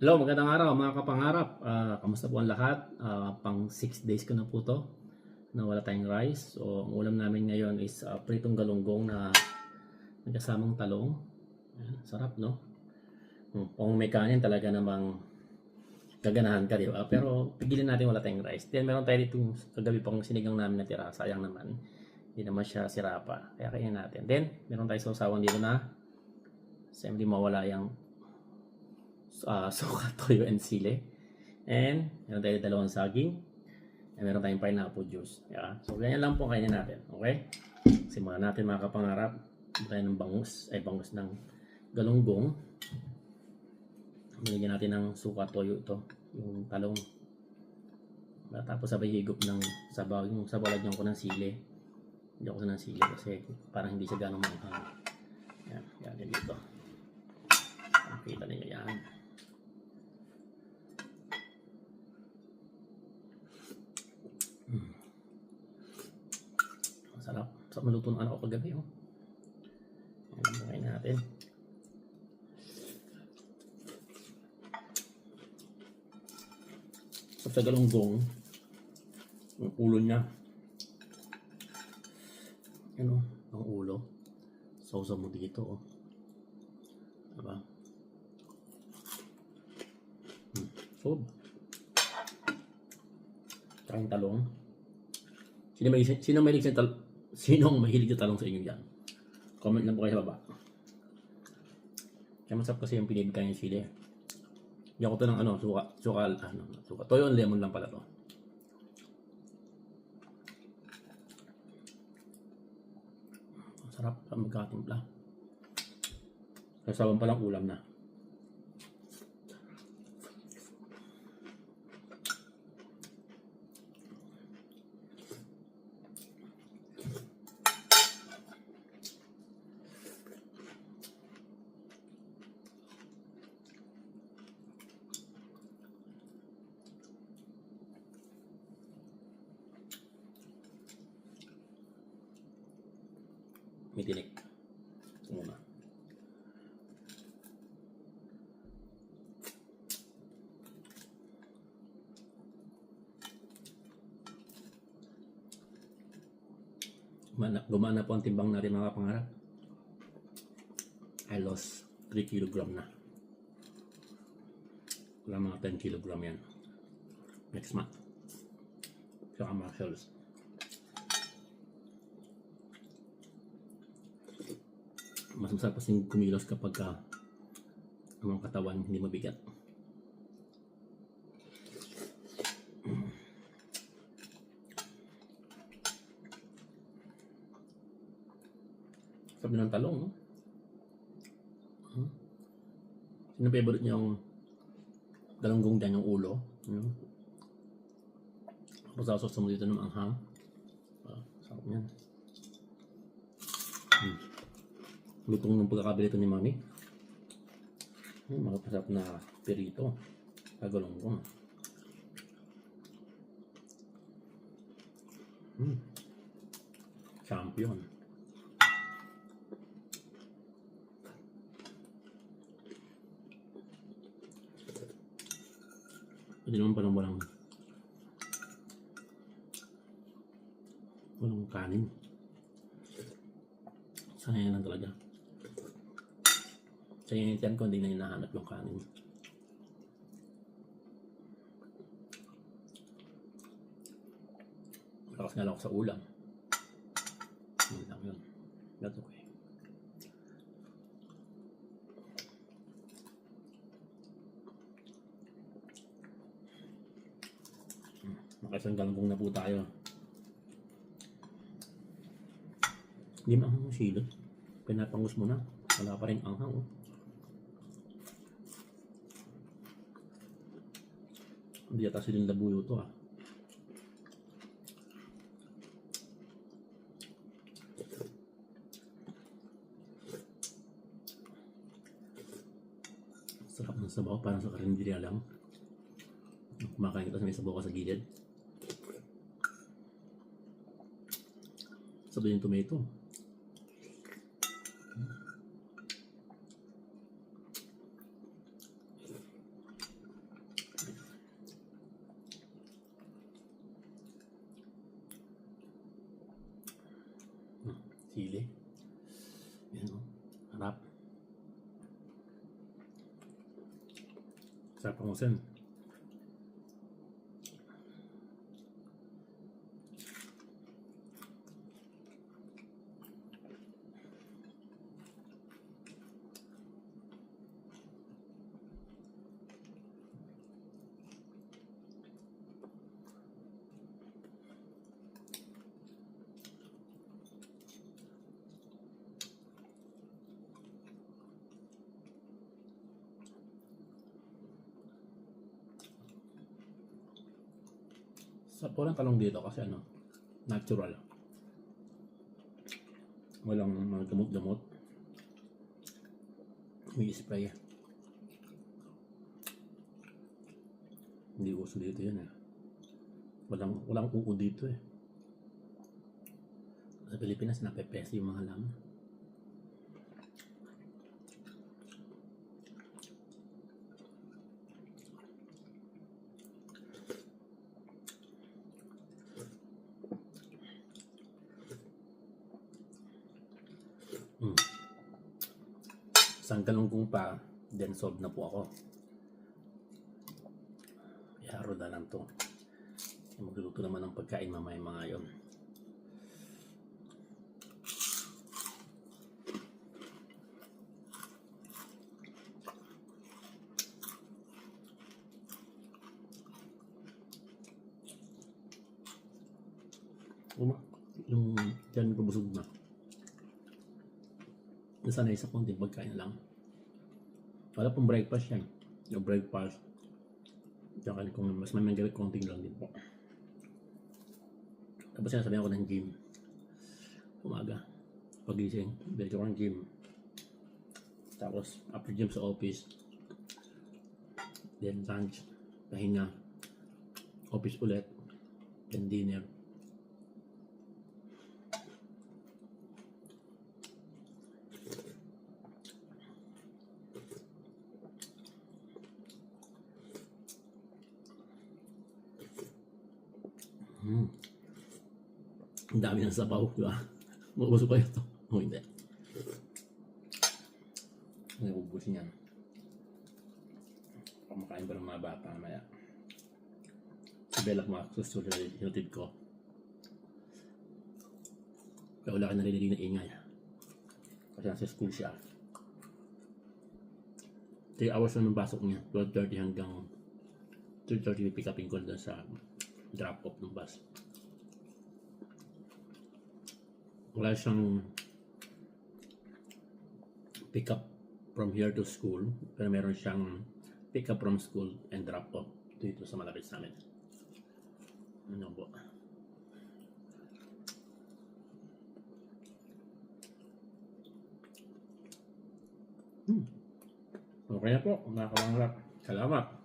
Hello, magandang araw mga kapangarap. Kamusta po ang lahat? Pang 6 days ko na po to na wala tayong rice. So, ang ulam namin ngayon is pritong galunggong na may kasamang talong. Ayan, sarap, no? Kung may kanin talaga namang gaganahan ka, di ba? Pero pigilin natin wala tayong rice. Then meron tayo dito kagabi pang sinigang namin na tira. Sayang naman. Hindi naman siya sira pa. Kaya kainin natin. Then, meron tayong sausawan dito na hindi mawala yung suka, toyo, and sili. And meron tayo dalawang saging. And meron tayong pineapple juice. Yeah? So ganyan lang po kainin natin. Okay? Simulan natin mga kapangarap. Meron tayo ng bangus ng galunggong. Nilagyan natin ng suka, toyo ito. Yung talong. Tapos sabay higop ng sabaw. Yung sabaw lagyan ko ng sili. Hindi ako ng sili kasi parang hindi siya ganong manghang. Yan. Yan dito. Nakita ninyo yan. Sarap. Sarap maluto ng anak ko kagabi. Oh. Ayan, bukain natin. Sa galunggong, ang ulo niya. Ano, ang ulo. Sausaw mo dito. Oh. Diba? So, tsaka yung talong. Sinong mahilig sa talong sa inyo yan? Comment lang po kayo sa baba. Kaya masarap kasi yung pinibigay yung sili. Hindi ako ito ng suka. Toyo and lemon lang pala to. Sarap sa magkatimpla. Kasawang palang ulam na. May tinik. Muna. Gumana po ang timbang natin mga pangarap. I lost 3 kg na. Wala mga 10 kg yan. Next month. Saka muscles. Mas masarap kasing kumilos kapag ang katawan hindi mabigat. Sabi ng talong, no? Sino favorite niyo yung galunggong dyan, yung ulo? Tapos sasos mo dito ng anghang. Sarap yan. Lutong ng pagkakabili ito ni Mami. Makapasarap na perito. Galunggong. Champion. Hindi naman palang walang kanin. Sayang lang talaga. Sayang yung tiyan ko, hindi na hinahanap yung kanin. Lakas nga lang ako sa ulam. Yun lang yun. That's okay. Makasang galunggong na po tayo. Hindi maanghang yung sili. Pinapangus mo na. Wala pa rin anghang. Oh. Hindi yata siling labuyo to ah. Sarap ng sabaw. Parang sa karinderya lang. Kumakain ka sa may sabaw ka sa gilid. Sabi yung tomato. Sili. Yan o. Harap. Sarap ang usin. Sa walang talong dito kasi ano, natural. Walang mga gamot-gamot. May spray. Hindi uso dito yan eh. Walang uko dito eh. Sa Pilipinas, napepesi yung mga halaman. Isang galunggong pa, then solve na po ako. Iharo na lang to. Magluluto naman ng pagkain mamaya mga yon. Yung dyan ko busog na. Nasanay sa konting pagkain lang. Wala pong breakfast yan. Yung breakfast. Tsaka kung mas may magalit konting lang din po. Tapos sinasabihan ko ng gym. Umaga. Pagising. Balik ako ng gym. Tapos after gym sa office. Then lunch. Pahinga. Office ulit. Then dinner. Ang dami ng sabaw, di ba? Maubuso kayo ito. O hindi. Hindi ubusin yan. Kumakain pa ng mga bata mamaya. Si Bella susunod na hinutid ko. Kaya wala ka narinig na ingay. Kasi nasa school siya. 3 hours na ng pasok niya. 12:30 hanggang 3:30 pick upin ko doon sa drop off ng bus. Wala siyang pick up from here to school, pero meron siyang pick up from school and drop off dito sa malapit sa amin. Ano po? Okay na po, mga kamanglap. Salamat.